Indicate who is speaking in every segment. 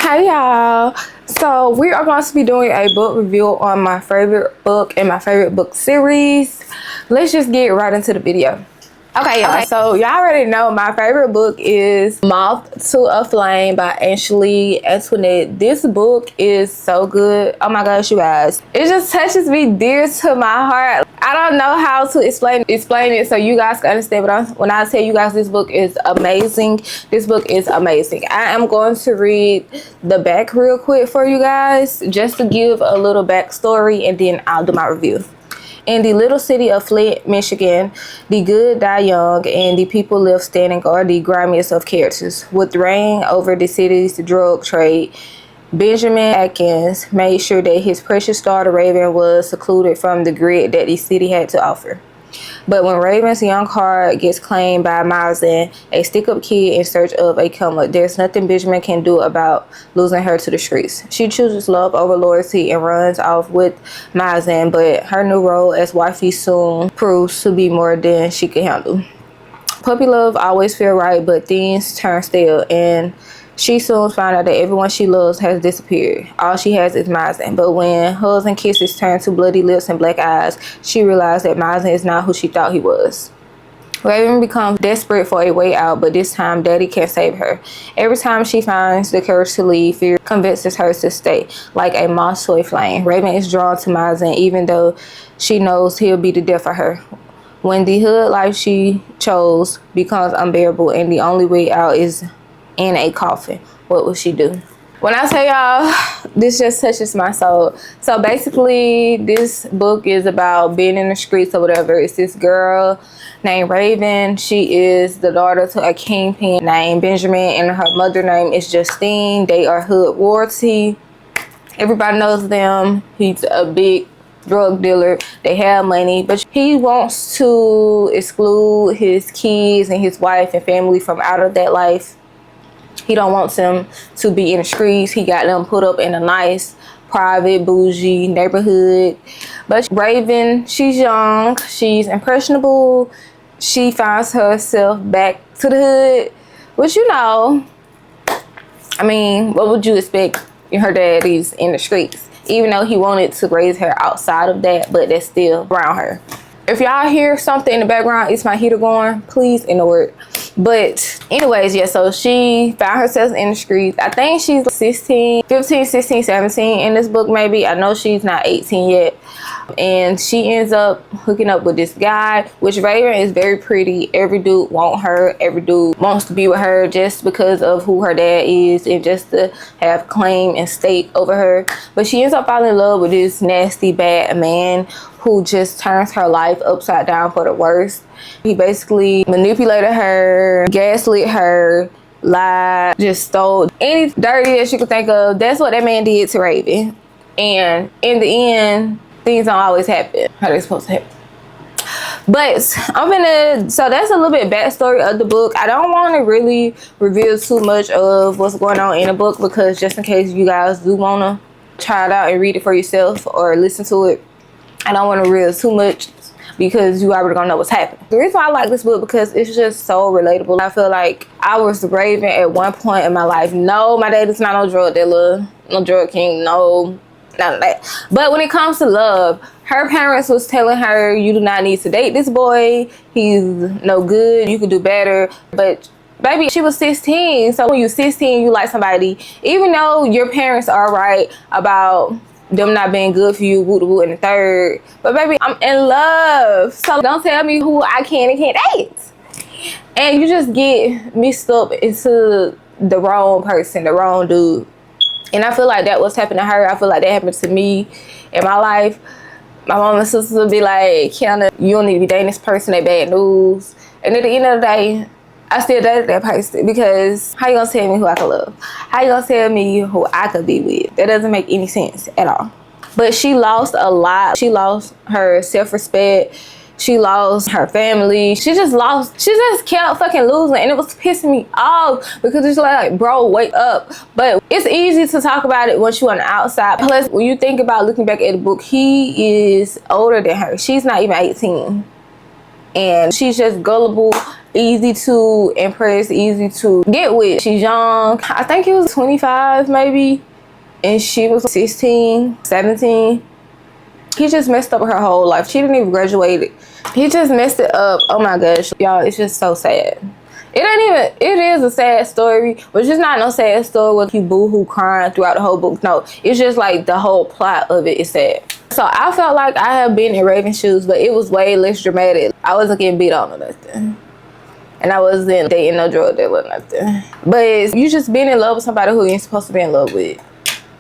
Speaker 1: Hey y'all, so we are going to be doing a book review on my favorite book and my favorite book series. Let's just get right into the video. Okay y'all, so y'all already know my favorite book is Moth to a Flame by Antoinette. This book is so good. Oh my gosh, you guys, it just touches me dear to my heart. I don't know how to explain it so you guys can understand, but when I tell you guys this book is amazing, this book is amazing. I am going to read the back real quick for you guys just to give a little backstory, and then I'll do my review. In the little city of Flint, Michigan, the good die young and the people left standing are the grimiest of characters. With reign over the city's drug trade, Benjamin Atkins made sure that his precious daughter Raven was secluded from the grid that the city had to offer. But when Raven's young heart gets claimed by Mazen, a stick-up kid in search of a come up, there's nothing Benjamin can do about losing her to the streets. She chooses love over loyalty and runs off with Mazen, but her new role as wifey soon proves to be more than she can handle. Puppy love always feel right, but things turn stale, and she soon found out that everyone she loves has disappeared. All she has is Mazen. But when hugs and kisses turn to bloody lips and black eyes, she realized that Mazen is not who she thought he was. Raven becomes desperate for a way out, but this time Daddy can't save her. Every time she finds the courage to leave, fear convinces her to stay. Like a moth to a flame, Raven is drawn to Mazen even though she knows he'll be the death of her. When the hood life she chose becomes unbearable and the only way out is in a coffin, what will she do? When I tell y'all, this just touches my soul. So basically this book is about being in the streets or whatever. It's this girl named Raven. She is the daughter to a kingpin named Benjamin, and her mother name is Justine. They are hood royalty. Everybody knows them. He's a big drug dealer. They have money, but he wants to exclude his kids and his wife and family from out of that life. He don't want them to be in the streets. He got them put up in a nice, private, bougie neighborhood. But Raven, she's young. She's impressionable. She finds herself back to the hood. Which, you know, I mean, what would you expect? Her daddy's in the streets. Even though he wanted to raise her outside of that, but that's still around her. If y'all hear something in the background, it's my heater going. Please ignore it. But anyways, yeah, so she found herself in the streets. I think she's 15, 16, 17 in this book maybe. I know she's not 18 yet. And she ends up hooking up with this guy, which Raven is very pretty. Every dude wants her. Every dude wants to be with her just because of who her dad is and just to have claim and stake over her. But she ends up falling in love with this nasty, bad man who just turns her life upside down for the worst. He basically manipulated her, gaslit her, lied, just stole any dirty that she could think of. That's what that man did to Raven. And in the end, things don't always happen how they're supposed to happen. But so that's a little bit backstory of the book. I don't want to really reveal too much of what's going on in the book, because just in case you guys do want to try it out and read it for yourself or listen to it, I don't want to reveal too much because you already gonna know what's happening. The reason why I like this book because it's just so relatable. I feel like I was Raven at one point in my life. No, my daddy's not no drug dealer, no drug king, no, none of that. But when it comes to love, her parents was telling her, you do not need to date this boy. He's no good. You can do better. But baby, she was 16. So when you're 16, you like somebody, even though your parents are right about them not being good for you, woo and the third. But baby, I'm in love. So don't tell me who I can and can't date. And you just get mixed up into the wrong person, the wrong dude. And I feel like that was happening to her. I feel like that happened to me in my life. My mom and sisters would be like, Kiana, you don't need to be dating this person, they bad news. And at the end of the day, I still dated that person, because how you gonna tell me who I could love? How you gonna tell me who I could be with? That doesn't make any sense at all. But she lost a lot. She lost her self-respect. She lost her family. She just kept fucking losing, and it was pissing me off because it's like, bro, wake up. But it's easy to talk about it once you're on the outside. Plus, when you think about looking back at the book, he is older than her. She's not even 18. And she's just gullible easy to impress, easy to get with. She's young. I think he was 25 maybe, and she was 16, 17. He just messed up her whole life. She didn't even graduate. He just messed it up. Oh my gosh, y'all, it's just so sad. It is a sad story, but it's just not no sad story with you boo-hoo crying throughout the whole book. No, it's just like the whole plot of it is sad. So I felt like I have been in Raven's shoes, but it was way less dramatic. I wasn't getting beat on or nothing. And I wasn't dating no drug dealer or nothing. But you just being in love with somebody who you ain't supposed to be in love with.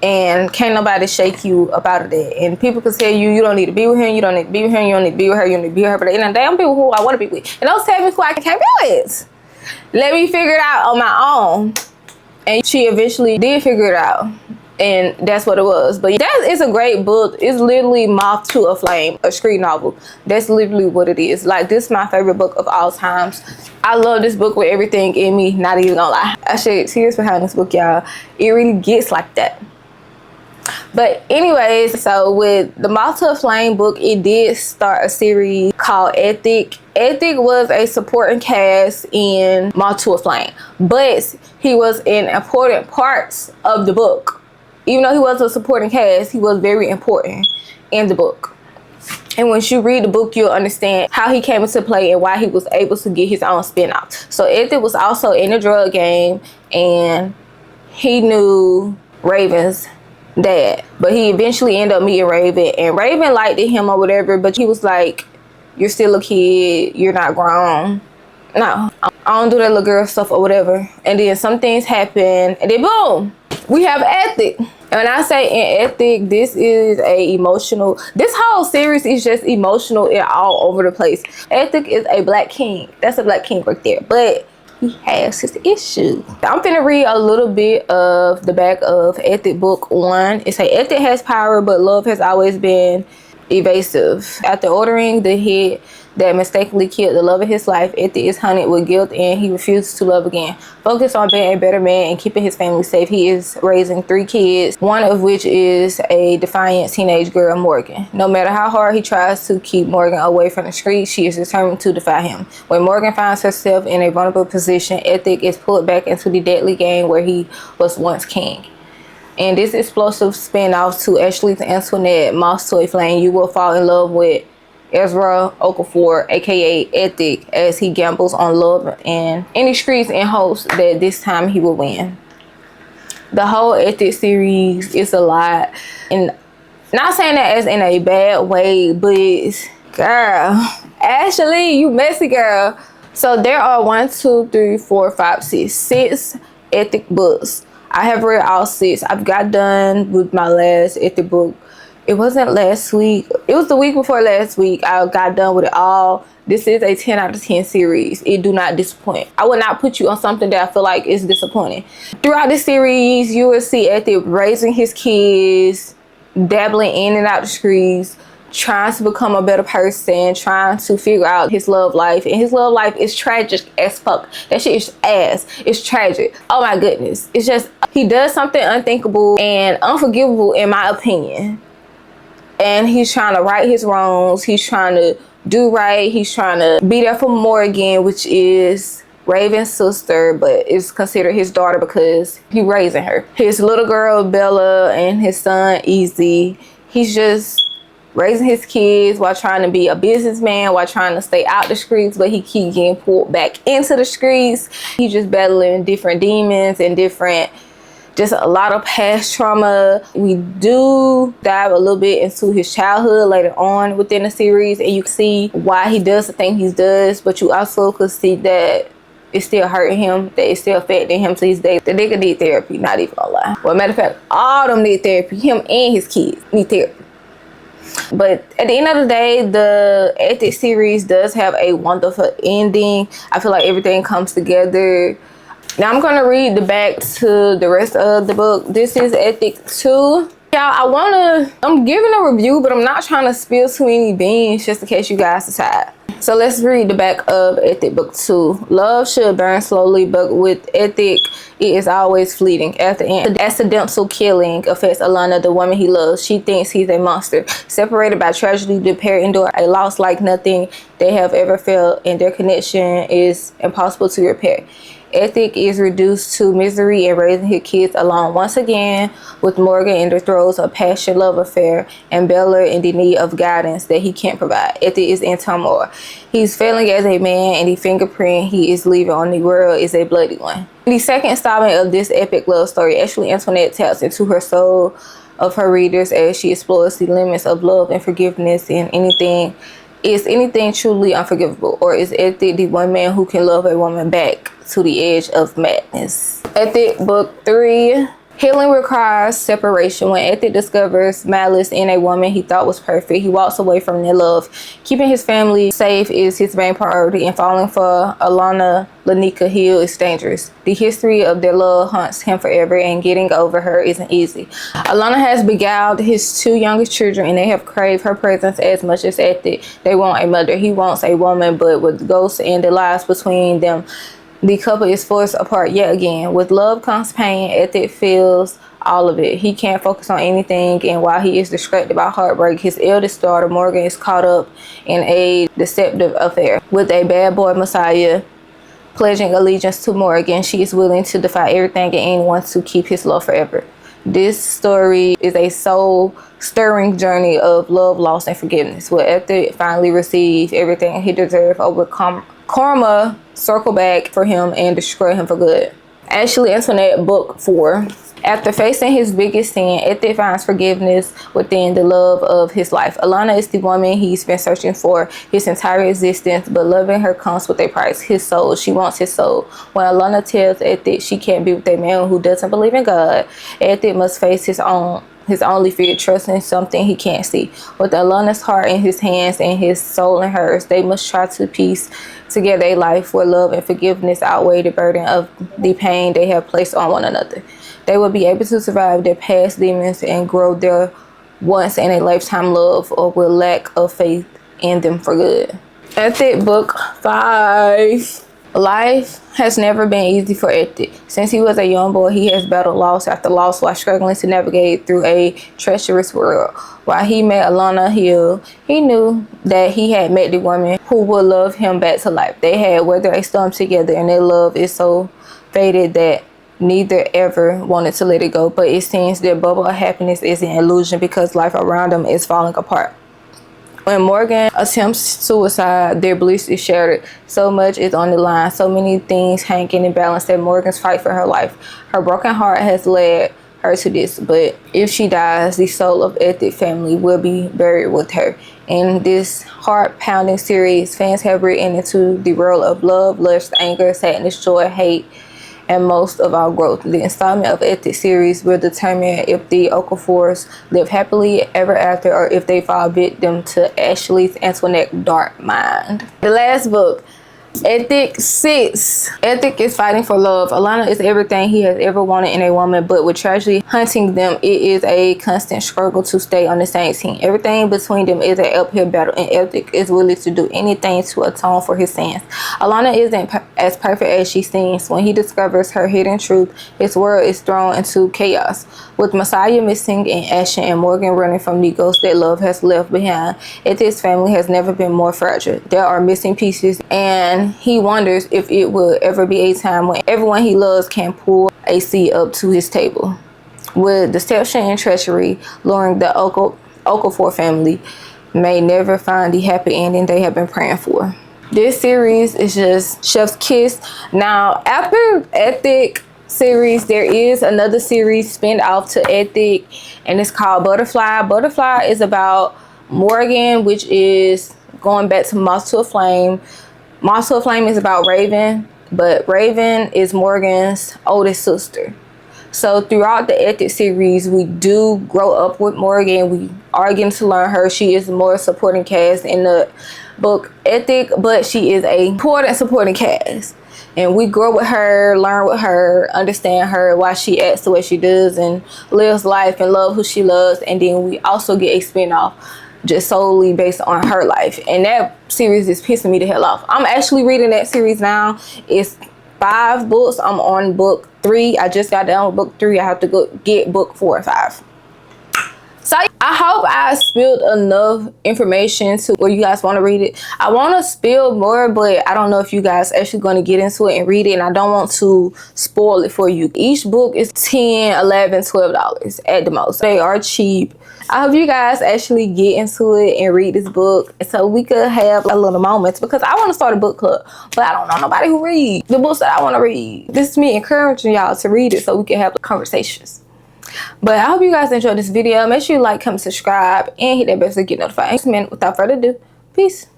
Speaker 1: And can't nobody shake you about it. And people can tell you, you don't need to be with him, you don't need to be with him, you don't need to be with her, you don't need to be with her. But at the end of the day, I'm people who I want to be with. And those tell me who I can't be with. Let me figure it out on my own. And she eventually did figure it out. And that's what it was. But that is a great book. It's literally Moth to a Flame, a street novel. That's literally what it is. Like, this is my favorite book of all times. I love this book with everything in me, not even gonna lie. I shed tears behind this book, y'all. It really gets like that. But anyways, so with the Moth to a Flame book, it did start a series called Ethic. Ethic was a supporting cast in Moth to a Flame, but he was in important parts of the book. Even though he was a supporting cast, he was very important in the book. And once you read the book, you'll understand how he came into play and why he was able to get his own spin-off. So Ethic was also in the drug game, and he knew Raven's dad, but he eventually ended up meeting Raven, and Raven liked him or whatever, but he was like, you're still a kid, you're not grown. No, I don't do that little girl stuff or whatever. And then some things happen, and then boom, we have Ethic. And when I say in Ethic, this is this whole series is just emotional and all over the place. Ethic is a black king. That's a black king right there. But he has his issues. I'm finna read a little bit of the back of Ethic book 1. It say, Ethic has power, but love has always been evasive. After ordering the hit that mistakenly killed the love of his life, Ethic is haunted with guilt and he refuses to love again. Focused on being a better man and keeping his family safe, he is raising 3 kids, one of which is a defiant teenage girl, Morgan. No matter how hard he tries to keep Morgan away from the streets, she is determined to defy him. When Morgan finds herself in a vulnerable position, Ethic is pulled back into the deadly game where he was once king. And this explosive spin-off to Ashley's Antoinette, Moth to a Flame, you will fall in love with Ezra Okafor, aka Ethic, as he gambles on love and any streets and hopes that this time he will win. The whole Ethic series is a lot, and not saying that as in a bad way, but girl, Ashley, you messy girl. So there are 1, 2, 3, 4, 5, 6 Ethic books. I have read all 6. I've got done with my last Ethic book. It wasn't last week. It was the week before last week. I got done with it all. This is a 10 out of 10 series. It do not disappoint. I will not put you on something that I feel like is disappointing. Throughout this series, you will see Ethic raising his kids, dabbling in and out the streets, trying to become a better person, trying to figure out his love life. And his love life is tragic as fuck. That shit is ass. It's tragic. Oh my goodness. It's just, he does something unthinkable and unforgivable in my opinion. And he's trying to right his wrongs. He's trying to do right. He's trying to be there for Morgan, which is Raven's sister, but is considered his daughter because he's raising her. His little girl, Bella, and his son, Easy. He's just raising his kids while trying to be a businessman, while trying to stay out the streets, but he keeps getting pulled back into the streets. He's just battling different demons and just a lot of past trauma. We do dive a little bit into his childhood later on within the series, and you can see why he does the thing he does, but you also could see that it's still hurting him, that it's still affecting him to his day. The nigga need therapy, not even gonna lie. Well, matter of fact, all them need therapy. Him and his kids need therapy. But at the end of the day, the Ethic series does have a wonderful ending. I feel like everything comes together. Now I'm going to read the back to the rest of the book. This is Ethic 2. Y'all, I'm giving a review, but I'm not trying to spill too many beans just in case you guys decide. So let's read the back of Ethic Book 2. Love should burn slowly, but with Ethic, it is always fleeting. At the end, the accidental killing affects Alana, the woman he loves. She thinks he's a monster. Separated by tragedy, the pair endure a loss like nothing they have ever felt, and their connection is impossible to repair. Ethic is reduced to misery and raising his kids alone once again, with Morgan in the throes of passion love affair and Bella in the need of guidance that he can't provide. Ethic is in turmoil. He's failing as a man, and the fingerprint he is leaving on the world is a bloody one. In the second installment of this epic love story, Ashley Antoinette taps into her soul of her readers as she explores the limits of love and forgiveness in anything. Is anything truly unforgivable, or is Ethic the one man who can love a woman back to the edge of madness? Ethic Book 3. Healing requires separation. When Ethic discovers malice in a woman he thought was perfect, he walks away from their love. Keeping his family safe is his main priority, and falling for Alana Lanika Hill is dangerous. The history of their love haunts him forever, and getting over her isn't easy. Alana has beguiled his two youngest children, and they have craved her presence as much as Ethic. They want a mother. He wants a woman, but with ghosts and the lies between them, the couple is forced apart yet again. With love comes pain. Ethic feels all of it. He can't focus on anything, and while he is distracted by heartbreak, his eldest daughter Morgan is caught up in a deceptive affair with a bad boy Messiah. Pledging allegiance to Morgan, she is willing to defy everything and anyone to keep his love forever. This story is a soul-stirring journey of love, loss, and forgiveness, where Ethic finally receives everything he deserves over karma circle back for him and destroy him for good. Ashley Antoinette Book 4. After facing his biggest sin, Ethic finds forgiveness within the love of his life. Alana is the woman he's been searching for his entire existence, but loving her comes with a price, his soul. She wants his soul. When Alana tells Ethic she can't be with a man who doesn't believe in God, Ethic must face his only fear, trusting something he can't see. With Alana's heart in his hands and his soul in hers, they must try to piece together a life where love and forgiveness outweigh the burden of the pain they have placed on one another. They will be able to survive their past demons and grow their once in a lifetime love, or will lack of faith in them for good. Ethic Book 5. Life has never been easy for Ethic. Since he was a young boy, he has battled loss after loss while struggling to navigate through a treacherous world. While he met Alana Hill, he knew that he had met the woman who would love him back to life. They had weathered a storm together, and their love is so faded that neither ever wanted to let it go. But it seems their bubble of happiness is an illusion, because life around them is falling apart. When Morgan attempts suicide, their bliss is shattered. So much is on the line, so many things hanging in balance that Morgan's fight for her life. Her broken heart has led her to this, but if she dies, the soul of Ethic family will be buried with her. In this heart-pounding series, fans have written into the world of love, lust, anger, sadness, joy, hate, and most of our growth. The installment of Ethic series will determine if the Okafors live happily ever after, or if they fall victim to Ashley's Antoinette dark mind. The last book, Ethic 6. Ethic is fighting for love. Alana is everything he has ever wanted in a woman, but with tragedy hunting them, it is a constant struggle to stay on the same team. Everything between them is an uphill battle, and Ethic is willing to do anything to atone for his sins. Alana isn't as perfect as she seems. When he discovers her hidden truth, his world is thrown into chaos. With Messiah missing in action and Morgan running from the ghost that love has left behind, Ethic's family has never been more fragile. There are missing pieces, and he wonders if it will ever be a time when everyone he loves can pull a seat up to his table. With deception and treachery luring the Okafor family, may never find the happy ending they have been praying for. This series is just chef's kiss. Now, after Ethic series, there is another series spin off to Ethic, and it's called Butterfly. Butterfly is about Morgan, which is going back to Moth to a Flame. Moth to a Flame is about Raven, but Raven is Morgan's oldest sister. So throughout the Ethic series, we do grow up with Morgan. We are getting to learn her. She is more supporting cast in the book Ethic, but she is a important supporting cast. And we grow with her, learn with her, understand her, why she acts the way she does, and lives life and love who she loves. And then we also get a spin-off just solely based on her life, and that series is pissing me the hell off. I'm actually reading that series now. It's 5 books. I'm on book 3. I just got done with book 3. I have to go get book 4 and 5. So I hope I spilled enough information to where you guys want to read it. I want to spill more, but I don't know if you guys actually going to get into it and read it, and I don't want to spoil it for you. Each book is $10, $11, $12 at the most. They are cheap. I hope you guys actually get into it and read this book so we could have a little moments, because I want to start a book club, but I don't know nobody who reads the books that I want to read. This is me encouraging y'all to read it so we can have conversations. But I hope you guys enjoyed this video. Make sure you like, comment, subscribe, and hit that bell so you get notified. Man, without further ado, peace.